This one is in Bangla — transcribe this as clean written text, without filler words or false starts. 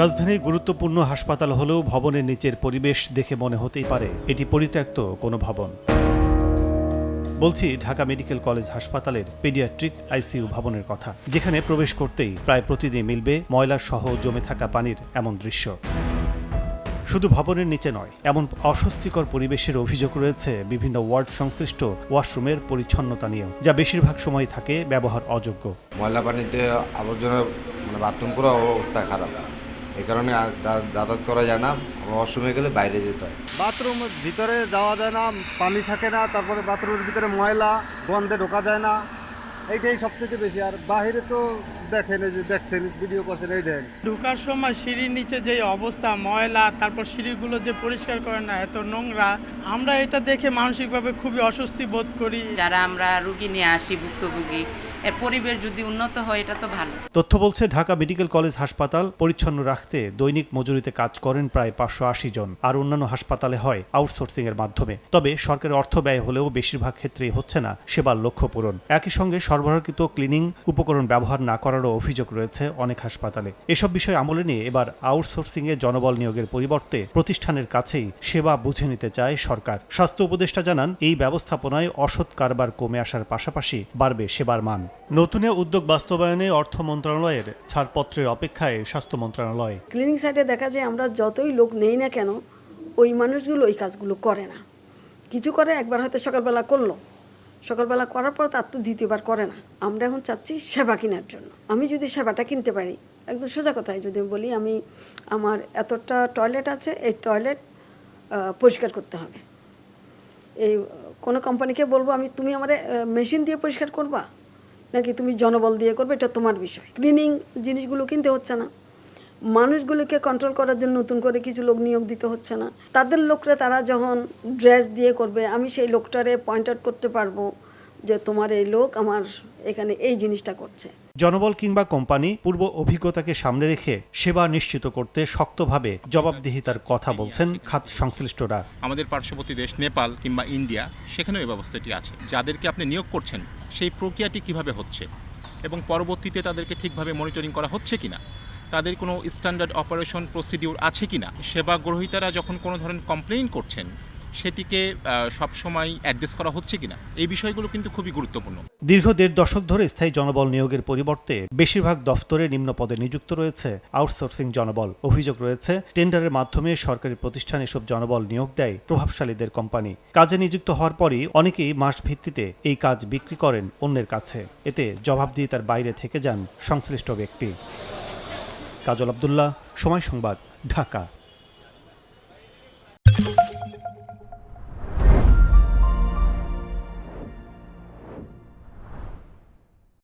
রাজধানীর গুরুত্বপূর্ণ হাসপাতাল হলেও ভবনের নিচের পরিবেশ দেখে মনে হতেই পারে এটি পরিত্যক্ত কোনো ভবন। বলছি ঢাকা মেডিকেল কলেজ হাসপাতালের পেডিয়াট্রিক আইসিইউ ভবনের কথা, যেখানে প্রবেশ করতেই প্রায় প্রতিদিন মিলবে ময়লা সহ জমে থাকা পানির এমন দৃশ্য। শুধু ভবনের নিচে নয়, এমন অস্বস্তিকর পরিবেশের অভিযোগ রয়েছে বিভিন্ন ওয়ার্ড সংশ্লিষ্ট ওয়াশরুমের পরিচ্ছন্নতা নিয়েও, যা বেশিরভাগ সময় থাকে ব্যবহার অযোগ্য। ময়লা পানিতে আবর্জনা বাথরুম করা অবস্থা খারাপ, এই কারণে যাতায়াত করা যায় না। ওয়াশরুমে গেলে বাইরে যেতে হয়। বাথরুমের ভিতরে যাওয়া যায় না, পানি থাকে না, তারপরে বাথরুমের ভিতরে ময়লা, গন্ধে ঢোকা যায় না, এইটাই সবচেয়ে বেশি। আর বাহিরে তো দেখেন, এই যে দেখছেন, ভিডিও করছেন, এই দেখেন ঢোকার সময় সিঁড়ির নিচে যে অবস্থা, ময়লা, তারপর সিঁড়িগুলো যে পরিষ্কার করে না, এত নোংরা, আমরা এটা দেখে মানসিকভাবে খুবই অস্বস্তি বোধ করি। যারা আমরা রুগী নিয়ে আসি ভুক্তভোগী, এর পরিবেশ যদি উন্নত হয় এটা তো ভালো। তথ্য বলছে ঢাকা মেডিকেল কলেজ হাসপাতাল পরিচ্ছন্ন রাখতে দৈনিক মজুরিতে কাজ করেন প্রায় 580 জন, আর অন্যান্য হাসপাতালে হয় আউটসোর্সিং এর মাধ্যমে। তবে সরকারের অর্থ ব্যয় হলেও বেশিরভাগ ক্ষেত্রেই হচ্ছে না সেবার লক্ষ্য পূরণ। একই সঙ্গে সরবরাহকৃত ক্লিনিং উপকরণ ব্যবহার না করারও অভিযোগ রয়েছে অনেক হাসপাতালে। এসব বিষয় আমলে নিয়ে এবার আউটসোর্সিং এ জনবল নিয়োগের পরিবর্তে প্রতিষ্ঠানের কাছেই সেবা বুঝে নিতে চায় সরকার। স্বাস্থ্য উপদেষ্টা জানান, এই ব্যবস্থাপনায় অসৎ কারবার কমে আসার পাশাপাশি বাড়বে সেবার মান। নতুন উদ্যোগ বাস্তবায়নে অর্থ মন্ত্রণালয়ের ছাড়পত্রের অপেক্ষায় স্বাস্থ্য মন্ত্রণালয়। ক্লিনিং সাইডে দেখা যায় আমরা যতই লোক নেই না কেন, ওই মানুষগুলো ওই কাজগুলো করে না। কিছু করে একবার হয়তো সকালবেলা করলো, সকালবেলা করার পর তার তো দ্বিতীয়বার করে না। আমরা এখন চাচ্ছি সেবা কেনার জন্য। আমি যদি সেবাটা কিনতে পারি, একদম সোজা কথায় যদি বলি, আমি আমার এতটা টয়লেট আছে, এই টয়লেট পরিষ্কার করতে হবে। এই কোনো কোম্পানিকে বলবো তুমি আমার মেশিন দিয়ে পরিষ্কার করবা নাকি তুমি জনবল দিয়ে করবে, এটা তোমার বিষয়। ক্লিনিং জিনিসগুলো কিনতে হচ্ছে না, মানুষগুলোকে কন্ট্রোল করার জন্য নতুন করে কিছু লোক নিয়োগ দিতে হচ্ছে না। তাদের লোকরা তারা যখন ড্রেস দিয়ে করবে, আমি সেই লোকটারে পয়েন্ট আউট করতে পারবো যে তোমার এই লোক আমার এখানে এই জিনিসটা করছে। জনবল কিংবা কোম্পানি পূর্ব অভিজ্ঞতাকে সামনে রেখে সেবা নিশ্চিত করতে শক্তভাবে জবাবদিহিতার কথা বলছেন খাত সংশ্লিষ্টরা। আমাদের পার্শ্ববর্তী দেশ নেপাল কিংবা ইন্ডিয়া, সেখানেও এই ব্যবস্থাটি আছে। যাদেরকে আপনি নিয়োগ করছেন সেই প্রক্রিয়াটি কিভাবে হচ্ছে এবং পরবর্তীতে তাদেরকে ঠিকভাবে মনিটরিং করা হচ্ছে কিনা, তাদের কোনো স্ট্যান্ডার্ড অপারেশন প্রসিডিউর আছে কিনা, সেবা গ্রহীতারা যখন কোনো ধরনের কমপ্লেইন করছেন সেটিকে সবসময় অ্যাড্রেস করা হচ্ছে কিনা, এই বিষয়গুলো কিন্তু খুবই গুরুত্বপূর্ণ। দীর্ঘ 1.5 দশক ধরে স্থায়ী জনবল নিয়োগের পরিবর্তে বেশিরভাগ দফতরে নিম্ন পদে নিযুক্ত রয়েছে আউটসোর্সিং জনবল। অভিযোগ রয়েছে, টেন্ডারের মাধ্যমে সরকারি প্রতিষ্ঠানে এসব জনবল নিয়োগ দেয় প্রভাবশালীদের কোম্পানি। কাজে নিযুক্ত হওয়ার পরই অনেকেই মাস ভিত্তিতে এই কাজ বিক্রি করেন অন্যের কাছে। এতে জবাবদিহিতার বাইরে থেকে যান সংশ্লিষ্ট ব্যক্তি। কাজল আব্দুল্লাহ, সময় সংবাদ, ঢাকা।